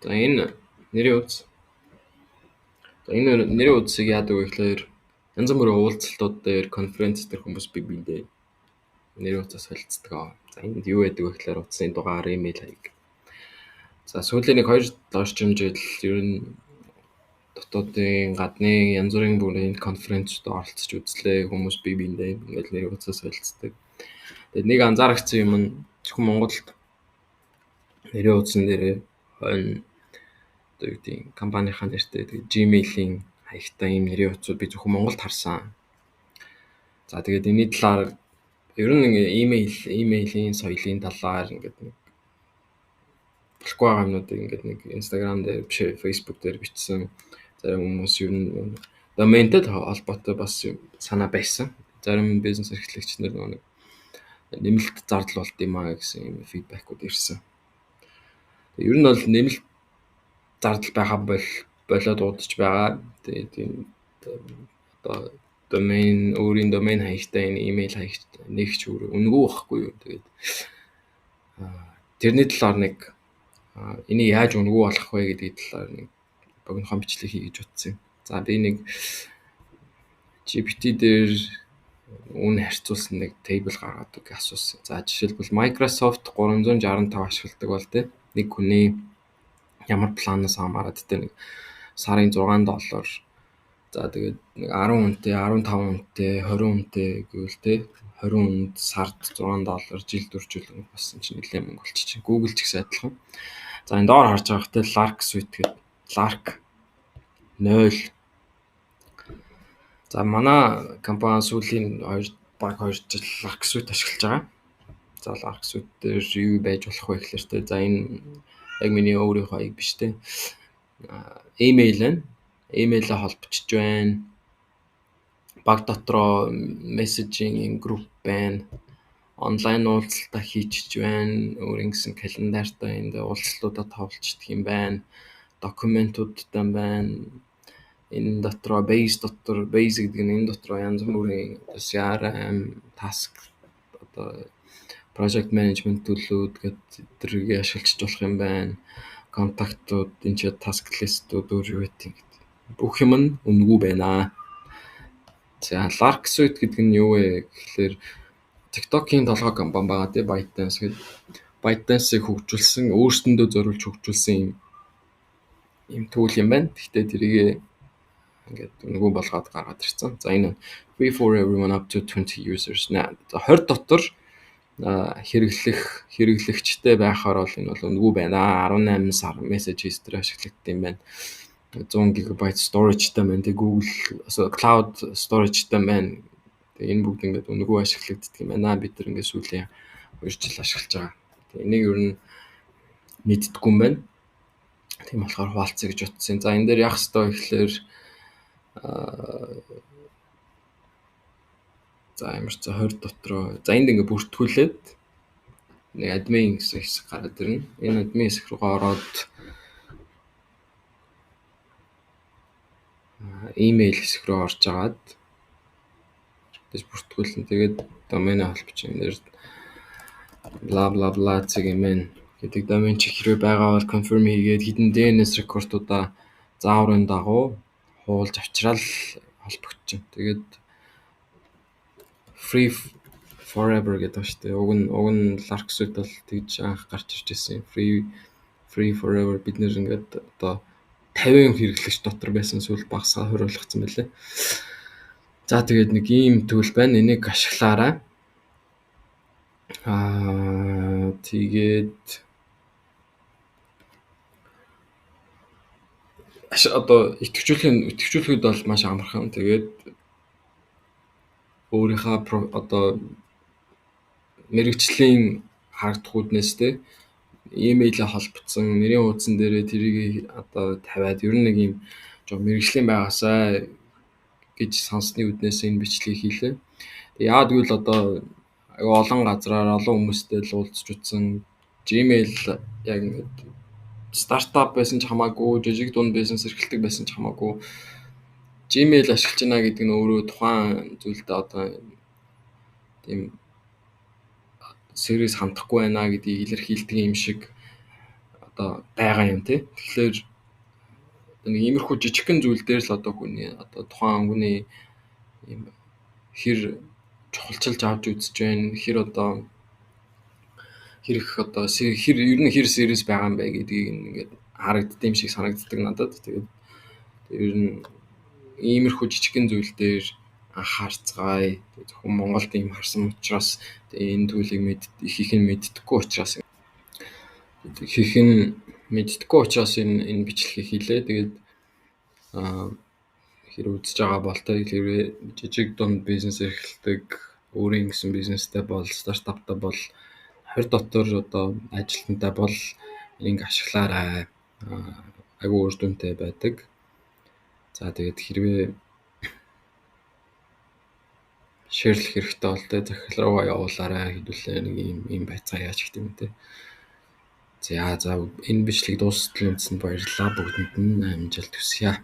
За энэ нэрийн үз. За энэ нэрийн үзийг яадаг вэ гэхээр янз бүрийн уулзалтууд дээр, конференц дээр хүмүүс биендээ нэрийн үзээс солилцдог. За энд юу байдаг вэ гэхээр утасны дугаар, имэйл хаяг. За сүүлийн 2-7 жил ер нь дотоодын гадны янз бүрийн бүрийн конференцд оролцож үзлээ. Хүмүүс биендээ ингээл нэрийн үзээс солилцдог. Тэгээд нэг анзаарчихсан юм нь зөвхөн Монголд нэрийн үтсэн дээрээ хойно компанийнхаа нэртэй Gmail-ийн хаягтай ийм нэрийн утсууд би зөвхөн Монголд харсан. За тэгээд энэний талаар ер нь имэйлийн соёлын талаар ингээд нэг болохгүй байгаа юмнуудыг ингээд нэг Instagram дээр биш Facebook дээр бичсэн. Зарим хүмүүс ер нь доментэй холбоотой бас санаа байсан. Зарим бизнес эрхлэгчнэр нэг нэмэлт зардал болд юм аа гэсэн юм фидбэкүүд ирсэн. Ер нь бол нэмэлт зардал байха болоод удаж байгаа. Тэгээд одоо өөрийн домен хаягтай энэ имэйл хаягт нэгч үнэгүй байхгүй юу. Тэгээд тэрний талаар нэг энийг яаж үнэгүй болох вэ гэдэг талаар нэг богинохон бичлэг хийж утсан. За би нэг GPT дээр үнэ харьцуулсан нэг тейбл гаргаад асуусан. За жишээлбэл Microsoft 365 ашигладаг бол тэ нэг хүний ямар планаас хамаарат тэ нэг сарын $6. За тэгээд нэг 10 хүнтэй, 15 хүнтэй, 20 хүнтэй гэвэл тэ 20 хүнд сард $6, жил 4 жил болсон чинь нэлээд мөнгө болчих. Google ч гэсэн адилхан. За энэ доор харж байгаа хөтэй Lark Suite гэдэг Lark 0. За манай компани сүүлийн 2 жил Lark Suite ашиглаж байгаа. За Lark Suite дээр юу байж болох вэ гэхээр тэ за энэ яг миний өөрийнхөө хаяг биш тэ. Имэйлээ холбогчж байна. Баг дотроо мессежинг групп байна. Онлайн уулзалтаа хийчихж байна. Өөрийн гэсэн календартай энд уулзалтуудаа тавьчихдаг юм байна. Документуудтай байна. Энэ дотроо base гэдэг нь энэ дотроо янз бүрийн CRM, task одоо project management төлөвлөд гэдгийг ашиглаж болох юм байна. Контактууд, энэ ч task list-ууд өөр юу гэдэг. Бүх юм нь үнэгүй байна. За Lark Suite гэдэг нь юу вэ гэхээр TikTok-ийн толгой компани байгаа тий ByteDance гэдэг. ByteDance-ыг хөгжүүлсэн, өөрсдөндөө зориулж хөгжүүлсэн юм tool юм байна. Гэхдээ тэрийг ингээд үнэгүй болгоод гаргаад ирсэн. За энэ free for everyone up to 20 users. За 20 дотор хэрэглэгчтэй байхаар бол энэ бол үнэгүй байна. 18 сар message history ашиглагддаг юм байна. 100 GB storage-тай байна. Тэг Google Cloud storage-тай байна. Тэг энэ бүгд ингээд үнэгүй ашиглагддаг юм байна. Бид нар ингээд сүүлийн 2 жил ашиглаж байгаа. Тэг энийг ер нь мэддэггүй юм байна. Тийм болохоор хуваалцъя гэж утсан. За энэ дээр яах ёстой вэ гэхээр за ямар ч 20 дотроо за энд ингээд бүртгүүлээд нэг админ гэсэн хэсэг гараад ирнэ. Энэ админ хэсэг рүү ороод имэйл хэсэг рүү орж агаад тэгж бүртгүүлэн тэгээд доменээ холбож энэ дээр bla bla bla cgmail гэдэг домен чих хэрэг байгаа бол confirm хийгээд хідэн DNS рекордуудаа зааврын дагуу хуулж авчрал холбогдчихно. Тэгээд free forever гэдэг ба штэ. Уг нь Lark Suite бол тэгж анх гарч ирж ирсэн. Free forever бид нэр ингээд одоо 50 хэрэглэгч дотор байсан сүүл багасгаа 20 болгоцсон байлээ. За тэгээд нэг ийм tool байна. Энийг ашиглаарай. Тэгээд одоо идэвхжүүлэхэд бол маш амархан. Тэгээд өөрийнхөө одоо мэрэгжлийн харагдах үднээс тэ имэйлээ холбогдсон нэрийн хуудсан дээрээ тэрийг одоо тавиад ер нь нэг юм жоо мэрэгжлийн байгаасаа гэж сонссны үднээс энэ бичлэгийг хийлээ. Яагаад гэвэл одоо олон газраар олон хүмүүстэй л уулзч утсан Gmail яг ингээд стартап байсан ч хамаагүй, жижиг дунд бизнес эрхэлдэг байсан ч хамаагүй Gmail ашиглаж байна гэдэг нь өөрөө тухайн зүйлдээ одоо тийм сервис хандахгүй байна гэдгийг илэрхийлдэг юм шиг одоо байгаа юм тий. Тэгэхээр нэг иймэрхүү жижигхэн зүйл дээр л одоо хүний одоо тухайн хүний ийм хэр чухалчилж авч үзэж байна, хэр одоо хэр их одоо хэр ер нь хэр serious байгаа юм бэ гэдгийг ингээд харагддаг юм шиг санагддаг надад. Тэгээд ер нь иймэрхүү жижигхэн зүйл дээр анхаарцгаая. Тэгээд зөвхөн Монголд ийм харсан учраас энэ зүйлийг их нь мэддэггүй учраас энэ бичлэгийг хийлээ. Тэгээд хэрэг үзэж байгаа бол хэрвээ жижиг дунд бизнес эрхэлдэг, өөрийн гэсэн бизнестэй бол, стартаптай бол, 20 дотор одоо ажилтнтай бол энийг ашиглаарай. Айгүй үр дүнтэй байдаг. За тэгээд хэрвээ шеэрлэх хэрэгтэй бол захирал руугаа явуулаарай хэдүүлээ нэг ийм байцаа яаж гэх юм те. За энэ бичлэг дуустал үзсэнд баярлалаа. Бүгдэнд нь амжилт хүсье.